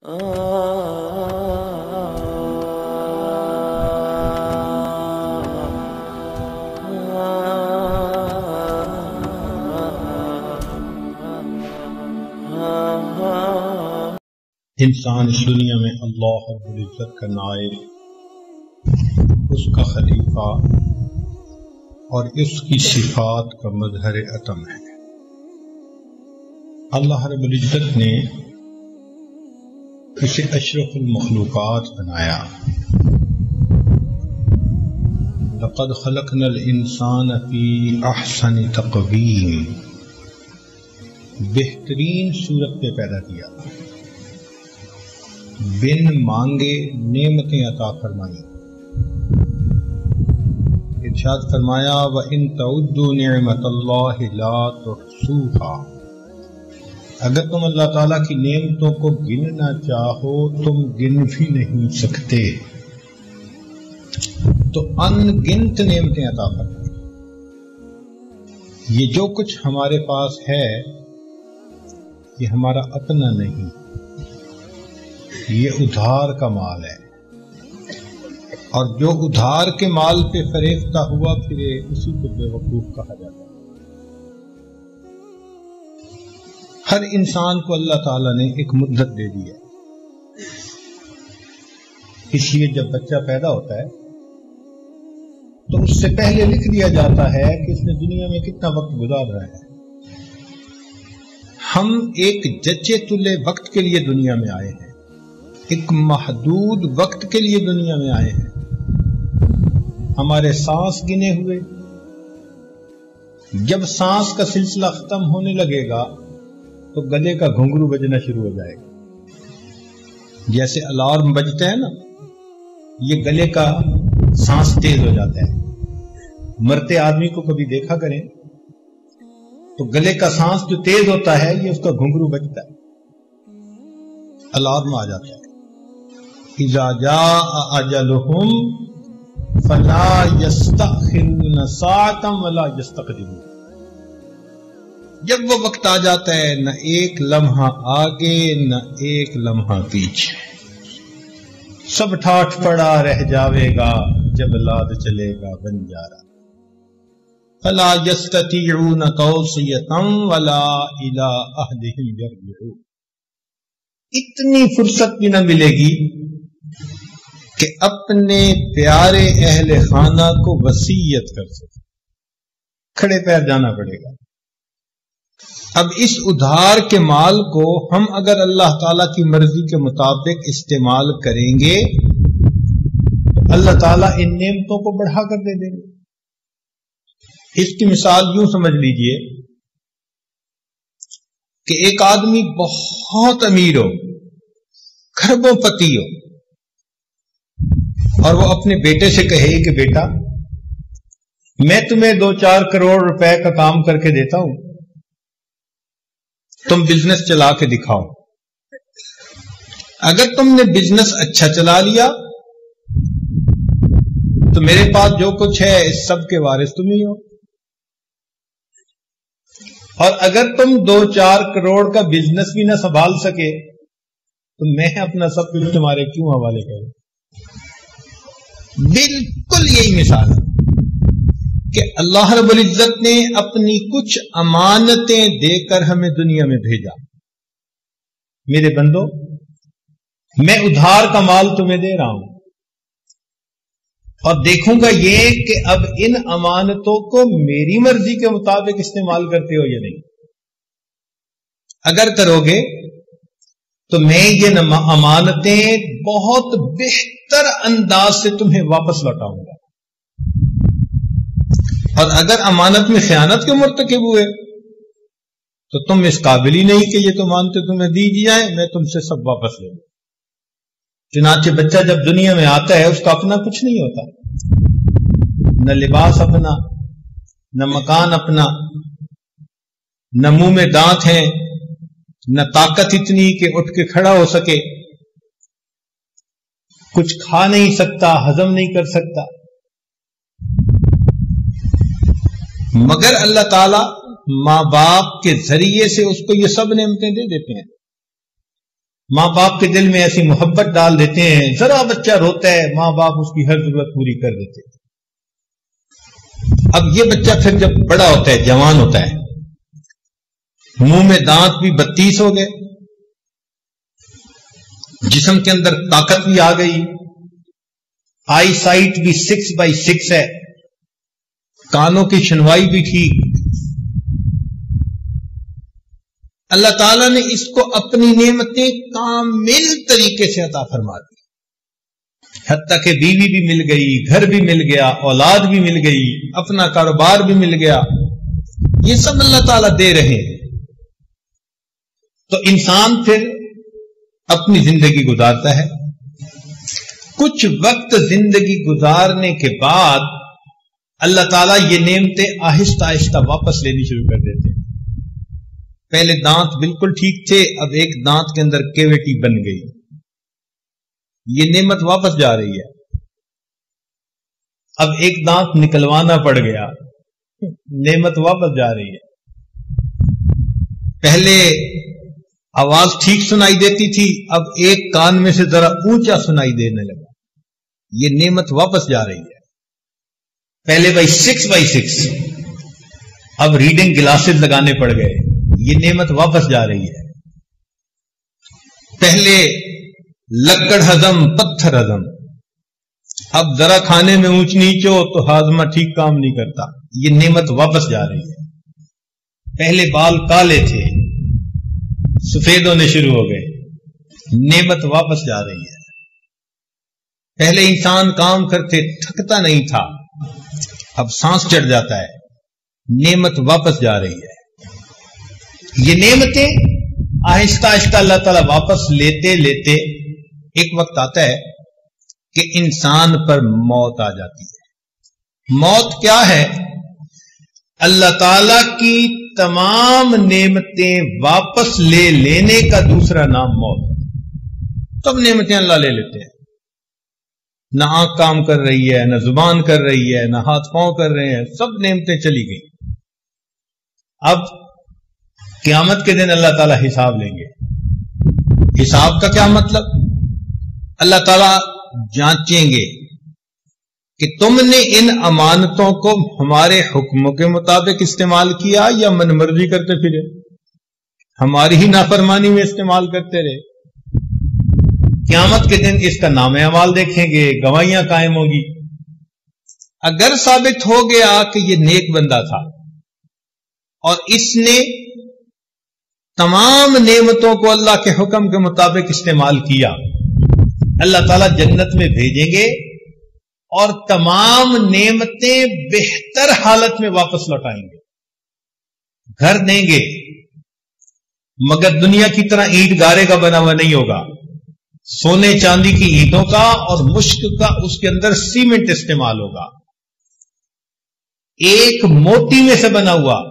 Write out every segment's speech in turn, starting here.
انسان اس دنیا میں اللہ رب العزت کا نائب، اس کا خلیفہ اور اس کی صفات کا مظہر عتم ہے۔ اللہ رب العزت نے اسے اشرف المخلوقات بنایا۔ لقد خلقنا الانسان فی احسن تقویم، بہترین صورت پہ پیدا کیا، بن مانگے نعمتیں عطا فرمائی۔ ارشاد فرمایا وَإِن تَعُدُّوا نِعْمَةَ اللَّهِ لَا تُحْصُوهَا، اگر تم اللہ تعالیٰ کی نعمتوں کو گننا چاہو تم گن بھی نہیں سکتے، تو ان گنت نعمتیں عطا فرمائی۔ یہ جو کچھ ہمارے پاس ہے یہ ہمارا اپنا نہیں، یہ ادھار کا مال ہے، اور جو ادھار کے مال پہ فریفتہ ہوا پھرے اسی کو بے وقوف کہا جاتا ہے۔ ہر انسان کو اللہ تعالیٰ نے ایک مدت دے دی ہے، اس لیے جب بچہ پیدا ہوتا ہے تو اس سے پہلے لکھ دیا جاتا ہے کہ اس نے دنیا میں کتنا وقت گزارا ہے۔ ہم ایک جچے تلے وقت کے لیے دنیا میں آئے ہیں، ایک محدود وقت کے لیے دنیا میں آئے ہیں۔ ہمارے سانس گنے ہوئے، جب سانس کا سلسلہ ختم ہونے لگے گا تو گلے کا گھنگرو بجنا شروع ہو جائے گا۔ جیسے الارم بجتا ہے نا، یہ گلے کا سانس تیز ہو جاتا ہے۔ مرتے آدمی کو کبھی دیکھا کریں تو گلے کا سانس جو تیز ہوتا ہے یہ اس کا گھنگرو بجتا ہے، الارم آ جاتا ہے۔ اذا جاء اجلهم فلا يستأخرون ساعة ولا يستقدمون، جب وہ وقت آ جاتا ہے نہ ایک لمحہ آگے نہ ایک لمحہ پیچھے، سب ٹھاٹھ پڑا رہ جاوے گا جب لاد چلے گا بنجارا۔ فلا يستطيعون توصية ولا إلى أهلهم يرجعون، اتنی فرصت بھی نہ ملے گی کہ اپنے پیارے اہل خانہ کو وصیت کر سکے، کھڑے پیر جانا پڑے گا۔ اب اس ادھار کے مال کو ہم اگر اللہ تعالیٰ کی مرضی کے مطابق استعمال کریں گے تو اللہ تعالیٰ ان نعمتوں کو بڑھا کر دے دیں گے۔ اس کی مثال یوں سمجھ لیجئے کہ ایک آدمی بہت امیر ہو، کھربوں پتی ہو، اور وہ اپنے بیٹے سے کہے کہ بیٹا میں تمہیں 2-4 کروڑ روپے کا کام کر کے دیتا ہوں، تم بزنس چلا کے دکھاؤ۔ اگر تم نے بزنس اچھا چلا لیا تو میرے پاس جو کچھ ہے اس سب کے وارث تم ہی ہو، اور اگر تم 2-4 کروڑ کا بزنس بھی نہ سنبھال سکے تو میں اپنا سب کچھ تمہارے کیوں حوالے کروں۔ بالکل یہی مثال ہے کہ اللہ رب العزت نے اپنی کچھ امانتیں دے کر ہمیں دنیا میں بھیجا۔ میرے بندو، میں ادھار کا مال تمہیں دے رہا ہوں، اور دیکھوں گا یہ کہ اب ان امانتوں کو میری مرضی کے مطابق استعمال کرتے ہو یا نہیں۔ اگر کرو گے تو میں یہ امانتیں بہت بہتر انداز سے تمہیں واپس لوٹاؤں گا، اور اگر امانت میں خیانت کے مرتکب ہوئے تو تم اس قابل ہی نہیں کہ یہ تو امانتیں تمہیں دی جائیں، میں تم سے سب واپس لے لوں۔ چنانچہ بچہ جب دنیا میں آتا ہے اس کا اپنا کچھ نہیں ہوتا، نہ لباس اپنا، نہ مکان اپنا، نہ منہ میں دانت ہیں، نہ طاقت اتنی کہ اٹھ کے کھڑا ہو سکے، کچھ کھا نہیں سکتا، ہضم نہیں کر سکتا، مگر اللہ تعالی ماں باپ کے ذریعے سے اس کو یہ سب نعمتیں دے دیتے ہیں۔ ماں باپ کے دل میں ایسی محبت ڈال دیتے ہیں، ذرا بچہ روتا ہے ماں باپ اس کی ہر ضرورت پوری کر دیتے ہیں۔ اب یہ بچہ پھر جب بڑا ہوتا ہے، جوان ہوتا ہے، منہ میں دانت بھی 32 ہو گئے، جسم کے اندر طاقت بھی آ گئی، آئی سائٹ بھی 6/6 ہے، کانوں کی سنوائی بھی ٹھیک، اللہ تعالیٰ نے اس کو اپنی نعمتیں کامل طریقے سے عطا فرما دی، حتیٰ کہ بیوی بھی مل گئی، گھر بھی مل گیا، اولاد بھی مل گئی، اپنا کاروبار بھی مل گیا، یہ سب اللہ تعالیٰ دے رہے ہیں۔ تو انسان پھر اپنی زندگی گزارتا ہے، کچھ وقت زندگی گزارنے کے بعد اللہ تعالیٰ یہ نعمتیں آہستہ آہستہ واپس لینی شروع کر دیتے ہیں۔ پہلے دانت بالکل ٹھیک تھے، اب ایک دانت کے اندر کیویٹی بن گئی، یہ نعمت واپس جا رہی ہے۔ اب ایک دانت نکلوانا پڑ گیا، نعمت واپس جا رہی ہے۔ پہلے آواز ٹھیک سنائی دیتی تھی، اب ایک کان میں سے ذرا اونچا سنائی دینے لگا، یہ نعمت واپس جا رہی ہے۔ پہلے 6/6، اب ریڈنگ گلاسز لگانے پڑ گئے، یہ نعمت واپس جا رہی ہے۔ پہلے لکڑ ہضم پتھر ہضم، اب ذرا کھانے میں اونچ نیچ ہو تو ہاضمہ ٹھیک کام نہیں کرتا، یہ نعمت واپس جا رہی ہے۔ پہلے بال کالے تھے، سفید ہونے شروع ہو گئے، نعمت واپس جا رہی ہے۔ پہلے انسان کام کرتے تھکتا نہیں تھا، اب سانس چڑھ جاتا ہے، نعمت واپس جا رہی ہے۔ یہ نعمتیں آہستہ آہستہ اللہ تعالیٰ واپس لیتے لیتے ایک وقت آتا ہے کہ انسان پر موت آ جاتی ہے۔ موت کیا ہے؟ اللہ تعالیٰ کی تمام نعمتیں واپس لے لینے کا دوسرا نام موت۔ تب نعمتیں اللہ لے لیتے ہیں، نہ آنکھ کام کر رہی ہے، نہ زبان کر رہی ہے، نہ ہاتھ پاؤں کر رہے ہیں، سب نعمتیں چلی گئی۔ اب قیامت کے دن اللہ تعالیٰ حساب لیں گے۔ حساب کا کیا مطلب؟ اللہ تعالیٰ جانچیں گے کہ تم نے ان امانتوں کو ہمارے حکموں کے مطابق استعمال کیا یا من مرضی کرتے پھرے، ہماری ہی نافرمانی میں استعمال کرتے رہے۔ قیامت کے دن اس کا نام اعمال دیکھیں گے، گواہیاں قائم ہوگی۔ اگر ثابت ہو گیا کہ یہ نیک بندہ تھا اور اس نے تمام نعمتوں کو اللہ کے حکم کے مطابق استعمال کیا، اللہ تعالیٰ جنت میں بھیجیں گے اور تمام نعمتیں بہتر حالت میں واپس لوٹائیں گے۔ گھر دیں گے مگر دنیا کی طرح اینٹ گارے کا بنا ہوا نہیں ہوگا، سونے چاندی کی اینٹوں کا اور مشک کا اس کے اندر سیمنٹ استعمال ہوگا۔ ایک موتی میں سے بنا ہوا،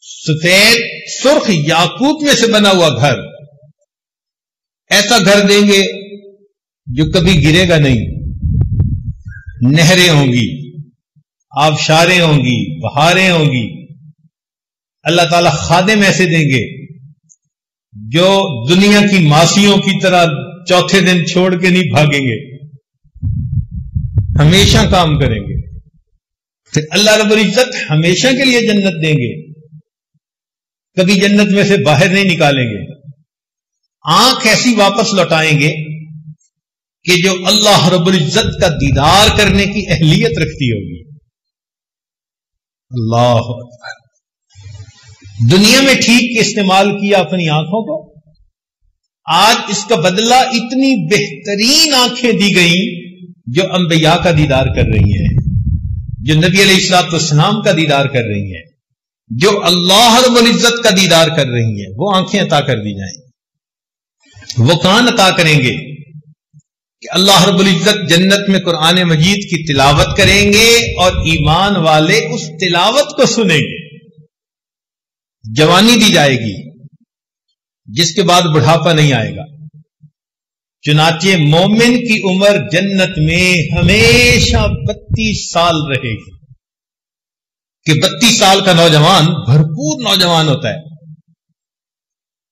سفید سرخ یاقوت میں سے بنا ہوا گھر، ایسا گھر دیں گے جو کبھی گرے گا نہیں۔ نہریں ہوں گی، آبشاریں ہوں گی، بہاریں ہوں گی۔ اللہ تعالیٰ خادم ایسے دیں گے جو دنیا کی ماسیوں کی طرح چوتھے دن چھوڑ کے نہیں بھاگیں گے، ہمیشہ کام کریں گے۔ پھر اللہ رب العزت ہمیشہ کے لیے جنت دیں گے، کبھی جنت میں سے باہر نہیں نکالیں گے۔ آنکھ ایسی واپس لوٹائیں گے کہ جو اللہ رب العزت کا دیدار کرنے کی اہلیت رکھتی ہوگی۔ اللہ اکبر۔ دنیا میں ٹھیک استعمال کیا اپنی آنکھوں کو، آج اس کا بدلہ اتنی بہترین آنکھیں دی گئیں جو انبیاء کا دیدار کر رہی ہیں، جو نبی علیہ الصلوۃ والسلام کا دیدار کر رہی ہیں، جو اللہ رب العزت کا دیدار کر رہی ہیں، وہ آنکھیں عطا کر دی جائیں۔ وہ کان عطا کریں گے کہ اللہ رب العزت جنت میں قرآن مجید کی تلاوت کریں گے اور ایمان والے اس تلاوت کو سنیں گے۔ جوانی دی جائے گی جس کے بعد بڑھاپا نہیں آئے گا۔ چنانچہ مومن کی عمر جنت میں ہمیشہ 32 سال رہے گی، کہ 32 سال کا نوجوان بھرپور نوجوان ہوتا ہے۔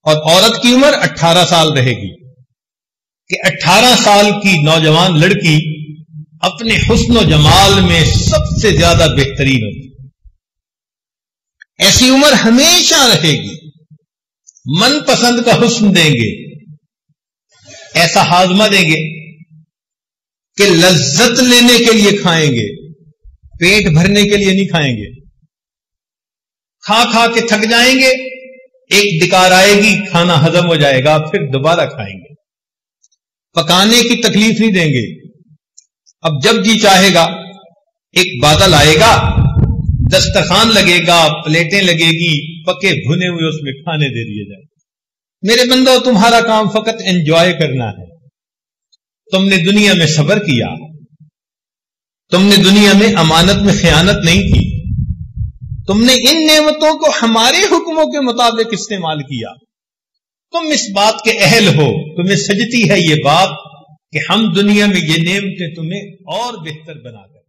اور عورت کی عمر 18 سال رہے گی کہ 18 سال کی نوجوان لڑکی اپنے حسن و جمال میں سب سے زیادہ بہترین ہوتی. ایسی عمر ہمیشہ رہے گی. من پسند کا حسن دیں گے، ایسا ہاضمہ دیں گے کہ لذت لینے کے لیے کھائیں گے، پیٹ بھرنے کے لیے نہیں کھائیں گے. کھا کھا کے تھک جائیں گے، ایک ڈکار آئے گی، کھانا ہضم ہو جائے گا، پھر دوبارہ کھائیں گے. پکانے کی تکلیف نہیں دیں گے. اب جب جی چاہے گا ایک بادل آئے گا، دسترخوان لگے گا، پلیٹیں لگے گی، پکے بھنے ہوئے اس میں کھانے دے دیے جائیں. میرے بندو، تمہارا کام فقط انجوائے کرنا ہے. تم نے دنیا میں صبر کیا، تم نے دنیا میں امانت میں خیانت نہیں کی، تم نے ان نعمتوں کو ہمارے حکموں کے مطابق استعمال کیا. تم اس بات کے اہل ہو، تمہیں سجتی ہے یہ بات کہ ہم دنیا میں یہ نعمتیں تمہیں اور بہتر بنا کر